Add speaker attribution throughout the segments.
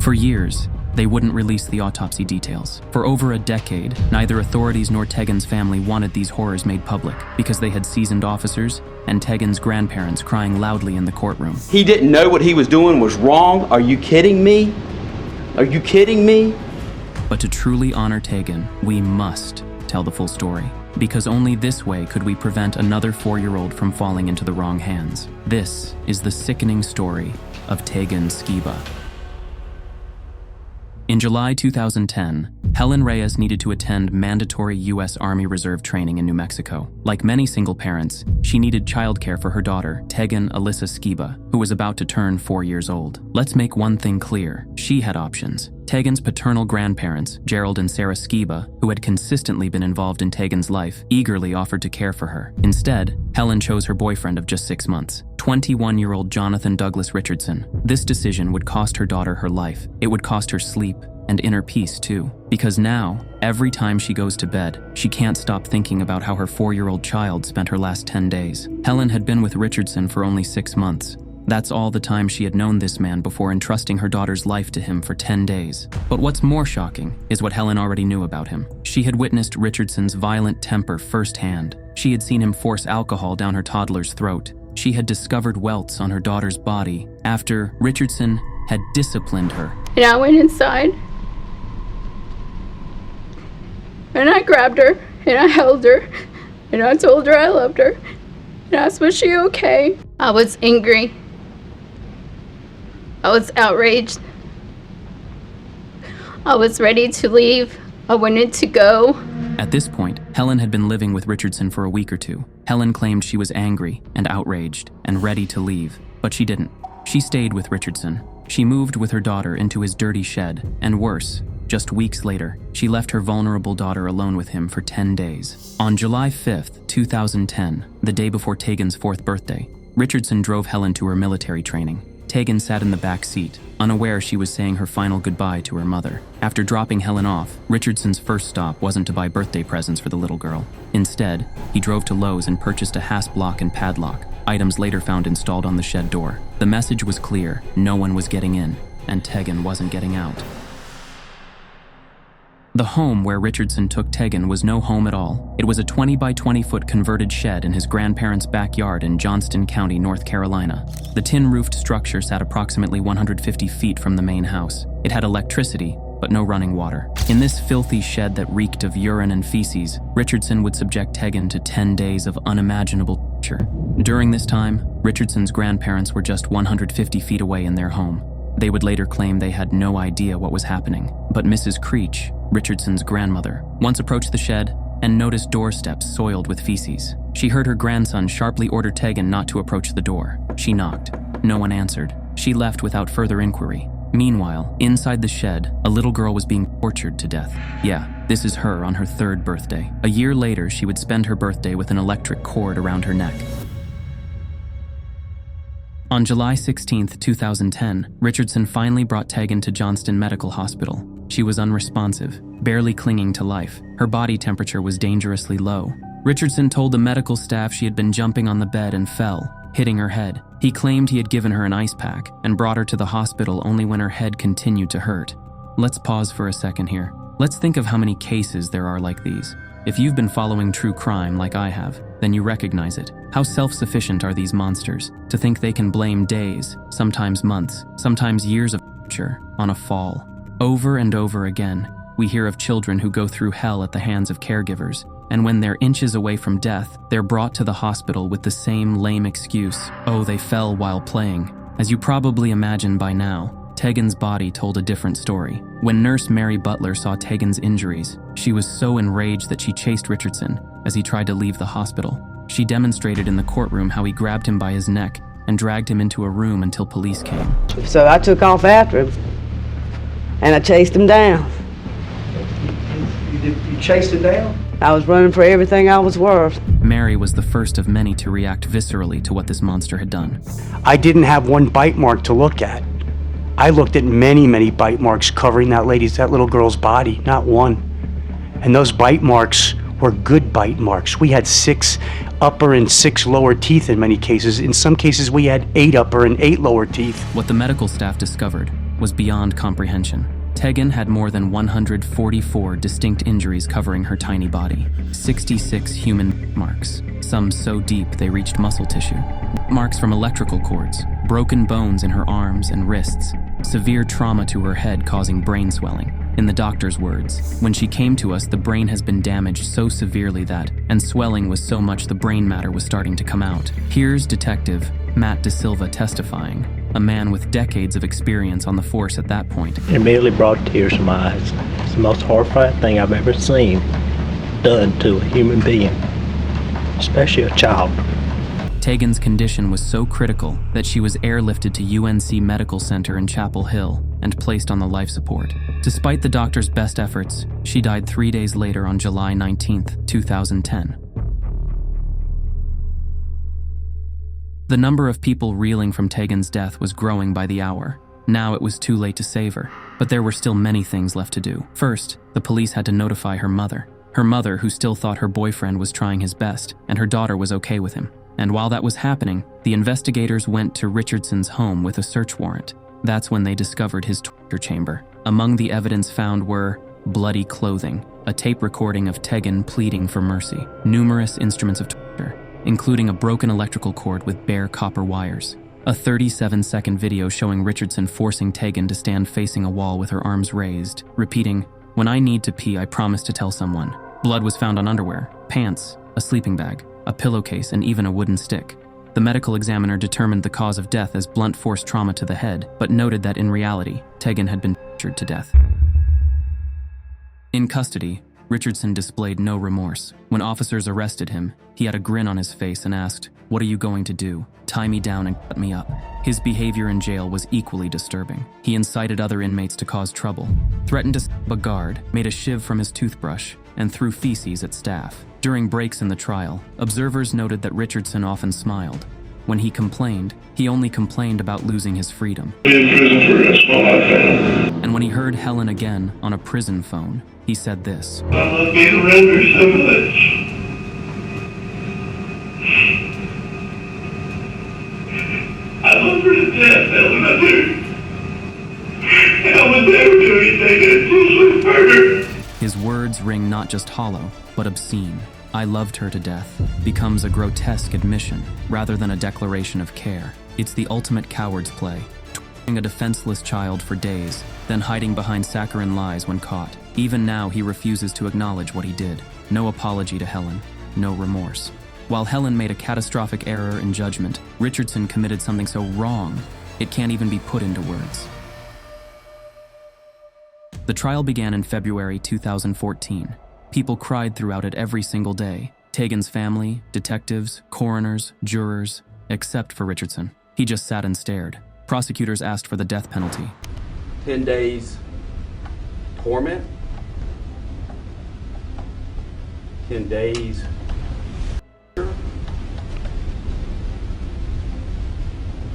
Speaker 1: For years, they wouldn't release the autopsy details. For over a decade, neither authorities nor Tegan's family wanted these horrors made public because they had seasoned officers and Tegan's grandparents crying loudly in the courtroom.
Speaker 2: He didn't know what he was doing was wrong. Are you kidding me? Are you kidding me?
Speaker 1: But to truly honor Tegan, we must tell the full story, because only this way could we prevent another 4-year-old from falling into the wrong hands. This is the sickening story of Tegan Skiba. In July 2010, Helen Reyes needed to attend mandatory U.S. Army Reserve training in New Mexico. Like many single parents, she needed childcare for her daughter, Tegan Alyssa Skiba, who was about to turn 4 years old. Let's make one thing clear. She had options. Tegan's paternal grandparents, Gerald and Sarah Skiba, who had consistently been involved in Tegan's life, eagerly offered to care for her. Instead, Helen chose her boyfriend of just 6 months, 21-year-old Jonathan Douglas Richardson. This decision would cost her daughter her life. It would cost her sleep and inner peace too. Because now, every time she goes to bed, she can't stop thinking about how her 4-year-old child spent her last 10 days. Helen had been with Richardson for only 6 months. That's all the time she had known this man before entrusting her daughter's life to him for 10 days. But what's more shocking is what Helen already knew about him. She had witnessed Richardson's violent temper firsthand. She had seen him force alcohol down her toddler's throat. She had discovered welts on her daughter's body after Richardson had disciplined her.
Speaker 3: And I went inside, and I grabbed her, and I held her, and I told her I loved her, and I asked, was she okay? I was angry. I was outraged. I was ready to leave. I wanted to go.
Speaker 1: At this point, Helen had been living with Richardson for a week or two. Helen claimed she was angry and outraged and ready to leave, but she didn't. She stayed with Richardson. She moved with her daughter into his dirty shed, and worse, just weeks later, she left her vulnerable daughter alone with him for 10 days. On July 5th, 2010, the day before Tegan's 4th birthday, Richardson drove Helen to her military training. Tegan sat in the back seat, unaware she was saying her final goodbye to her mother. After dropping Helen off, Richardson's first stop wasn't to buy birthday presents for the little girl. Instead, he drove to Lowe's and purchased a hasp lock and padlock, items later found installed on the shed door. The message was clear: no one was getting in, and Tegan wasn't getting out. The home where Richardson took Tegan was no home at all. It was a 20 by 20 foot converted shed in his grandparents' backyard in Johnston County, North Carolina. The tin-roofed structure sat approximately 150 feet from the main house. It had electricity, but no running water. In this filthy shed that reeked of urine and feces, Richardson would subject Tegan to 10 days of unimaginable torture. During this time, Richardson's grandparents were just 150 feet away in their home. They would later claim they had no idea what was happening. But Mrs. Creech, Richardson's grandmother, once approached the shed and noticed doorsteps soiled with feces. She heard her grandson sharply order Tegan not to approach the door. She knocked. No one answered. She left without further inquiry. Meanwhile, inside the shed, a little girl was being tortured to death. Yeah, this is her on her 3rd birthday. A year later, she would spend her birthday with an electric cord around her neck. On July 16, 2010, Richardson finally brought Tegan to Johnston Medical Hospital. She was unresponsive, barely clinging to life. Her body temperature was dangerously low. Richardson told the medical staff she had been jumping on the bed and fell, hitting her head. He claimed he had given her an ice pack and brought her to the hospital only when her head continued to hurt. Let's pause for a second here. Let's think of how many cases there are like these. If you've been following true crime like I have, then you recognize it. How self-sufficient are these monsters to think they can blame days, sometimes months, sometimes years of torture on a fall. Over and over again, we hear of children who go through hell at the hands of caregivers, and when they're inches away from death, they're brought to the hospital with the same lame excuse: oh, they fell while playing. As you probably imagine by now, Tegan's body told a different story. When nurse Mary Butler saw Tegan's injuries, she was so enraged that she chased Richardson as he tried to leave the hospital. She demonstrated in the courtroom how he grabbed him by his neck and dragged him into a room until police came.
Speaker 4: So I took off after him, and I chased him down.
Speaker 2: You chased him down?
Speaker 4: I was running for everything I was worth.
Speaker 1: Mary was the first of many to react viscerally to what this monster had done.
Speaker 5: I didn't have one bite mark to look at. I looked at many, many bite marks covering that little girl's body, not one. And those bite marks were good bite marks. We had 6 upper and 6 lower teeth in many cases. In some cases, we had 8 upper and 8 lower teeth.
Speaker 1: What the medical staff discovered was beyond comprehension. Tegan had more than 144 distinct injuries covering her tiny body. 66 human marks, some so deep they reached muscle tissue. Marks from electrical cords, broken bones in her arms and wrists, severe trauma to her head causing brain swelling. In the doctor's words, when she came to us, the brain has been damaged so severely that, and swelling was so much the brain matter was starting to come out. Here's Detective Matt De Silva testifying, a man with decades of experience on the force at that point.
Speaker 6: It immediately brought tears to my eyes. It's the most horrifying thing I've ever seen done to a human being, especially a child.
Speaker 1: Tegan's condition was so critical that she was airlifted to UNC Medical Center in Chapel Hill and placed on the life support. Despite the doctor's best efforts, she died 3 days later on July 19, 2010. The number of people reeling from Tegan's death was growing by the hour. Now it was too late to save her, but there were still many things left to do. First, the police had to notify her mother. Her mother, who still thought her boyfriend was trying his best, and her daughter was okay with him. And while that was happening, the investigators went to Richardson's home with a search warrant. That's when they discovered his torture chamber. Among the evidence found were bloody clothing, a tape recording of Tegan pleading for mercy, numerous instruments of torture, including a broken electrical cord with bare copper wires, a 37-second video showing Richardson forcing Tegan to stand facing a wall with her arms raised, repeating, "When I need to pee, I promise to tell someone." Blood was found on underwear, pants, a sleeping bag, a pillowcase, and even a wooden stick. The medical examiner determined the cause of death as blunt force trauma to the head, but noted that in reality, Tegan had been tortured to death. In custody, Richardson displayed no remorse. When officers arrested him, he had a grin on his face and asked, "What are you going to do? Tie me down and cut me up?" His behavior in jail was equally disturbing. He incited other inmates to cause trouble, threatened to stab a guard, made a shiv from his toothbrush, and threw feces at staff. During breaks in the trial, observers noted that Richardson often smiled. When he complained, he only complained about losing his freedom. And when he heard Helen again on a prison phone, he said this.
Speaker 7: I love being around her so much. I love her to death, Helen, I do. And I would never do anything until she was murdered.
Speaker 1: His words ring not just hollow, but obscene. "I loved her to death" becomes a grotesque admission rather than a declaration of care. It's the ultimate coward's play, torturing a defenseless child for days, then hiding behind saccharine lies when caught. Even now, he refuses to acknowledge what he did. No apology to Helen, no remorse. While Helen made a catastrophic error in judgment, Richardson committed something so wrong, it can't even be put into words. The trial began in February 2014. People cried throughout it every single day. Tegan's family, detectives, coroners, jurors, except for Richardson. He just sat and stared. Prosecutors asked for the death penalty.
Speaker 2: 10 days torment. 10 days.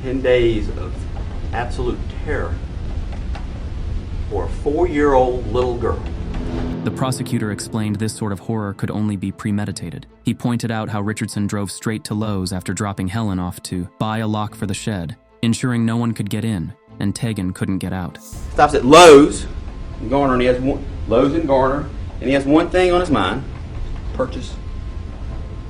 Speaker 2: 10 days of absolute terror for a 4-year-old little girl.
Speaker 1: The prosecutor explained this sort of horror could only be premeditated. He pointed out how Richardson drove straight to Lowe's after dropping Helen off to buy a lock for the shed, ensuring no one could get in, and Tegan couldn't get out.
Speaker 2: Stops at Lowe's and Garner, and he has one, Lowe's and Garner, and he has one thing on his mind: purchase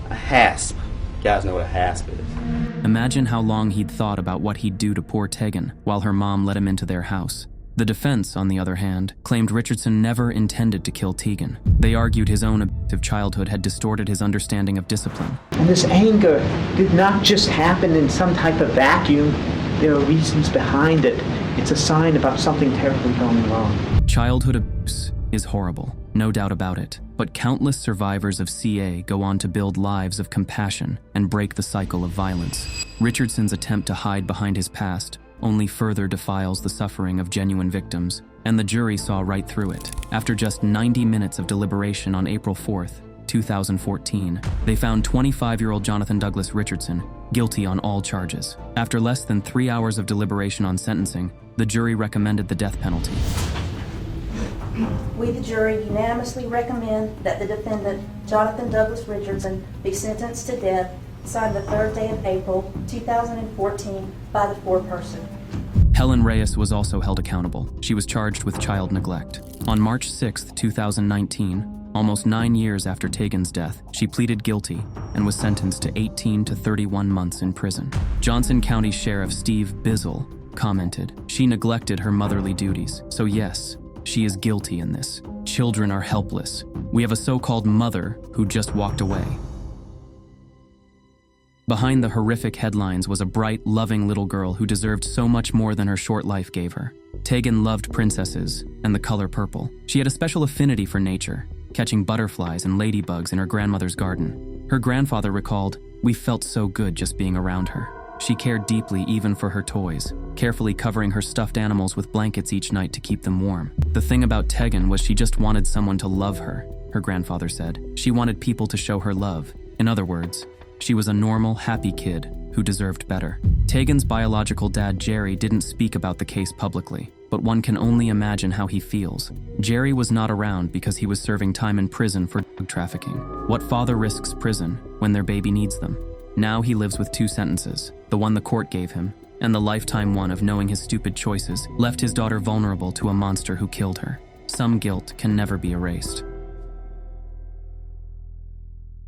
Speaker 2: a hasp. You guys know what a hasp is.
Speaker 1: Imagine how long he'd thought about what he'd do to poor Tegan while her mom let him into their house. The defense, on the other hand, claimed Richardson never intended to kill Tegan. They argued his own abusive childhood had distorted his understanding of discipline.
Speaker 8: And this anger did not just happen in some type of vacuum. There are reasons behind it. It's a sign about something terribly going wrong.
Speaker 1: Childhood abuse is horrible, no doubt about it. But countless survivors of CA go on to build lives of compassion and break the cycle of violence. Richardson's attempt to hide behind his past only further defiles the suffering of genuine victims, and the jury saw right through it. After just 90 minutes of deliberation on April 4th, 2014, they found 25-year-old Jonathan Douglas Richardson guilty on all charges. After less than 3 hours of deliberation on sentencing, the jury recommended the death penalty.
Speaker 9: We, the jury, unanimously recommend that the defendant, Jonathan Douglas Richardson, be sentenced to death, signed the 3rd day of April, 2014, by the foreperson.
Speaker 1: Helen Reyes was also held accountable. She was charged with child neglect. On March 6, 2019, almost 9 years after Tegan's death, she pleaded guilty and was sentenced to 18 to 31 months in prison. Johnson County Sheriff Steve Bizzle commented, "She neglected her motherly duties, so yes, she is guilty in this. Children are helpless. We have a so-called mother who just walked away." Behind the horrific headlines was a bright, loving little girl who deserved so much more than her short life gave her. Tegan loved princesses and the color purple. She had a special affinity for nature, catching butterflies and ladybugs in her grandmother's garden. Her grandfather recalled, "We felt so good just being around her. She cared deeply even for her toys, carefully covering her stuffed animals with blankets each night to keep them warm. The thing about Tegan was she just wanted someone to love her," her grandfather said. "She wanted people to show her love. In other words, she was a normal, happy kid who deserved better." Tegan's biological dad, Jerry, didn't speak about the case publicly, but one can only imagine how he feels. Jerry was not around because he was serving time in prison for drug trafficking. What father risks prison when their baby needs them? Now he lives with 2 sentences, the one the court gave him, and the lifetime one of knowing his stupid choices left his daughter vulnerable to a monster who killed her. Some guilt can never be erased.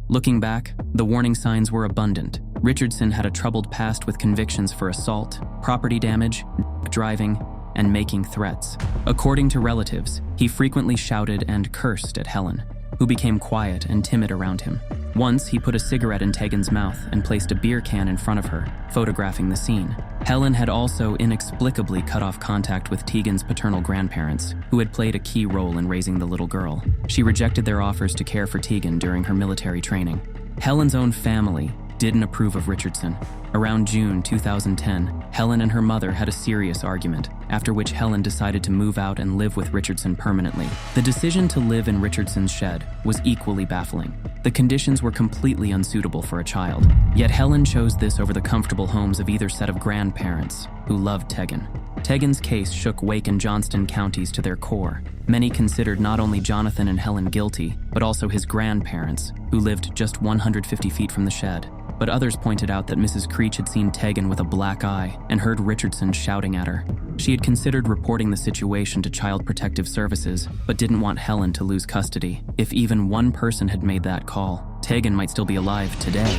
Speaker 1: Looking back, the warning signs were abundant. Richardson had a troubled past with convictions for assault, property damage, driving, and making threats. According to relatives, he frequently shouted and cursed at Helen, who became quiet and timid around him. Once, he put a cigarette in Tegan's mouth and placed a beer can in front of her, photographing the scene. Helen had also inexplicably cut off contact with Tegan's paternal grandparents, who had played a key role in raising the little girl. She rejected their offers to care for Tegan during her military training. Helen's own family didn't approve of Richardson. Around June 2010, Helen and her mother had a serious argument, after which Helen decided to move out and live with Richardson permanently. The decision to live in Richardson's shed was equally baffling. The conditions were completely unsuitable for a child, yet Helen chose this over the comfortable homes of either set of grandparents who loved Tegan. Tegan's case shook Wake and Johnston counties to their core. Many considered not only Jonathan and Helen guilty, but also his grandparents, who lived just 150 feet from the shed. But others pointed out that Mrs. Creech had seen Tegan with a black eye and heard Richardson shouting at her. She had considered reporting the situation to Child Protective Services, but didn't want Helen to lose custody. If even one person had made that call, Tegan might still be alive today.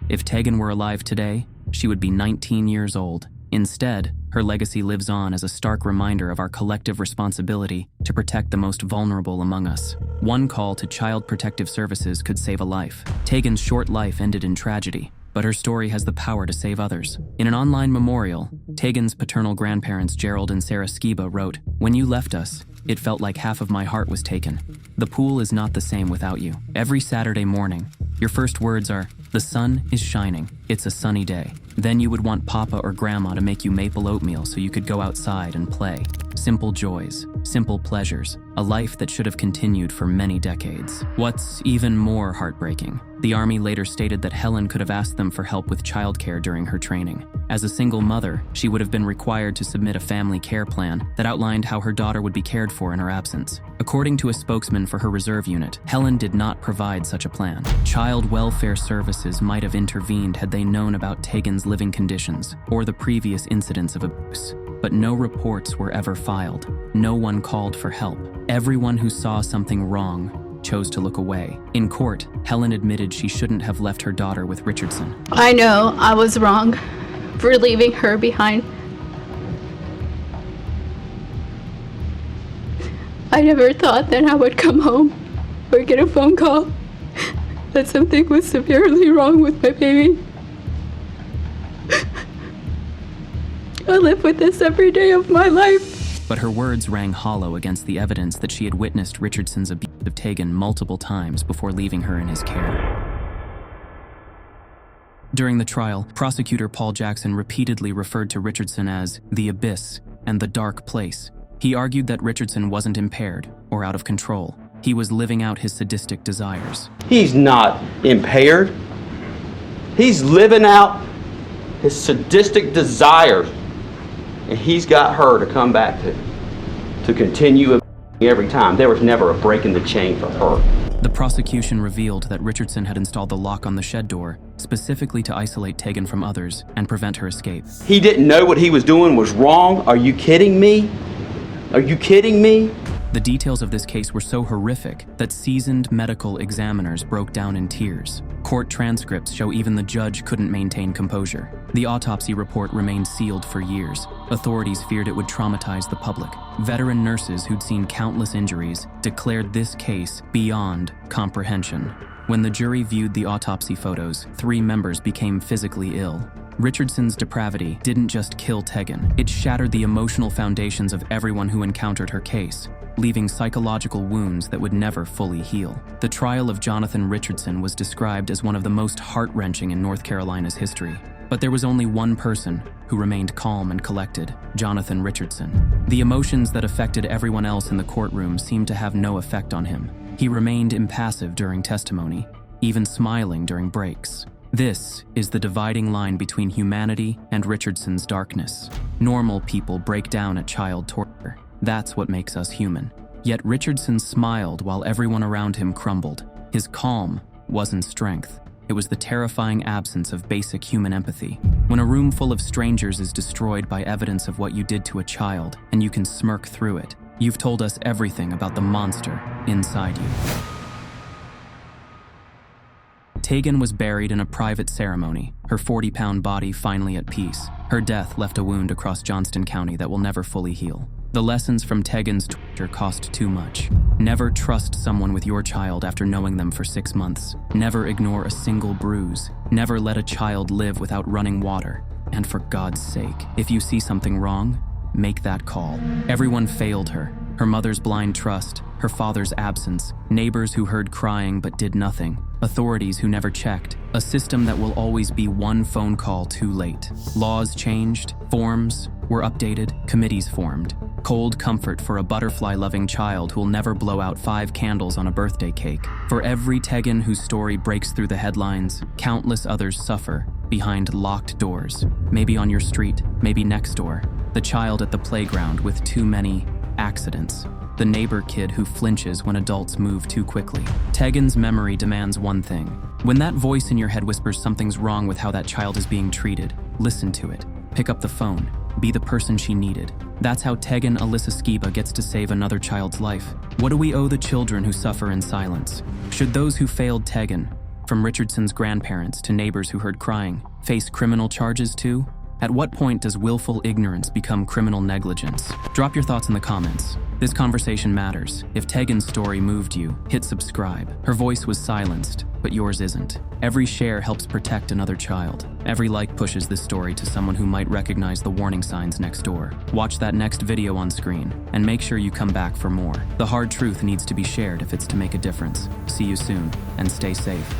Speaker 1: If Tegan were alive today, she would be 19 years old. Instead, her legacy lives on as a stark reminder of our collective responsibility to protect the most vulnerable among us. One call to Child Protective Services could save a life. Tegan's short life ended in tragedy, but her story has the power to save others. In an online memorial, Tegan's paternal grandparents Gerald and Sarah Skiba wrote, "When you left us, it felt like half of my heart was taken. The pool is not the same without you. Every Saturday morning, your first words are, 'The sun is shining. It's a sunny day.' Then you would want Papa or Grandma to make you maple oatmeal so you could go outside and play. Simple joys, simple pleasures, a life that should have continued for many decades." What's even more heartbreaking, the Army later stated that Helen could have asked them for help with childcare during her training. As a single mother, she would have been required to submit a family care plan that outlined how her daughter would be cared for in her absence. According to a spokesman for her reserve unit, Helen did not provide such a plan. Child welfare services might have intervened had they known about Tegan's living conditions or the previous incidents of abuse. But no reports were ever filed. No one called for help. Everyone who saw something wrong chose to look away. In court, Helen admitted she shouldn't have left her daughter with Richardson.
Speaker 3: I know I was wrong for leaving her behind. I never thought that I would come home or get a phone call that something was severely wrong with my baby. I live with this every day of my life.
Speaker 1: But her words rang hollow against the evidence that she had witnessed Richardson's abuse of Tegan multiple times before leaving her in his care. During the trial, prosecutor Paul Jackson repeatedly referred to Richardson as the abyss and the dark place. He argued that Richardson wasn't impaired or out of control. He was living out his sadistic desires.
Speaker 2: He's not impaired. He's living out his sadistic desires. And he's got her to come back to continue every time. There was never a break in the chain for her.
Speaker 1: The prosecution revealed that Richardson had installed the lock on the shed door specifically to isolate Tegan from others and prevent her escape.
Speaker 2: He didn't know what he was doing was wrong? Are you kidding me? Are you kidding me?
Speaker 1: The details of this case were so horrific that seasoned medical examiners broke down in tears. Court transcripts show even the judge couldn't maintain composure. The autopsy report remained sealed for years. Authorities feared it would traumatize the public. Veteran nurses who'd seen countless injuries declared this case beyond comprehension. When the jury viewed the autopsy photos, 3 members became physically ill. Richardson's depravity didn't just kill Tegan, it shattered the emotional foundations of everyone who encountered her case, leaving psychological wounds that would never fully heal. The trial of Jonathan Richardson was described as one of the most heart-wrenching in North Carolina's history. But there was only one person who remained calm and collected: Jonathan Richardson. The emotions that affected everyone else in the courtroom seemed to have no effect on him. He remained impassive during testimony, even smiling during breaks. This is the dividing line between humanity and Richardson's darkness. Normal people break down at child torture. That's what makes us human. Yet Richardson smiled while everyone around him crumbled. His calm wasn't strength. It was the terrifying absence of basic human empathy. When a room full of strangers is destroyed by evidence of what you did to a child, and you can smirk through it, you've told us everything about the monster inside you. Tegan was buried in a private ceremony, her 40-pound body finally at peace. Her death left a wound across Johnston County that will never fully heal. The lessons from Tegan's torture cost too much. Never trust someone with your child after knowing them for 6 months. Never ignore a single bruise. Never let a child live without running water. And for God's sake, if you see something wrong, make that call. Everyone failed her. Her mother's blind trust, her father's absence, neighbors who heard crying but did nothing, authorities who never checked, a system that will always be one phone call too late. Laws changed, forms were updated, committees formed. Cold comfort for a butterfly-loving child who'll never blow out 5 candles on a birthday cake. For every Tegan whose story breaks through the headlines, countless others suffer behind locked doors. Maybe on your street, maybe next door. The child at the playground with too many accidents. The neighbor kid who flinches when adults move too quickly. Tegan's memory demands one thing. When that voice in your head whispers something's wrong with how that child is being treated, listen to it. Pick up the phone. Be the person she needed. That's how Tegan Alyssa Skiba gets to save another child's life. What do we owe the children who suffer in silence? Should those who failed Tegan, from Richardson's grandparents to neighbors who heard crying, face criminal charges too? At what point does willful ignorance become criminal negligence? Drop your thoughts in the comments. This conversation matters. If Tegan's story moved you, hit subscribe. Her voice was silenced, but yours isn't. Every share helps protect another child. Every like pushes this story to someone who might recognize the warning signs next door. Watch that next video on screen, and make sure you come back for more. The hard truth needs to be shared if it's to make a difference. See you soon, and stay safe.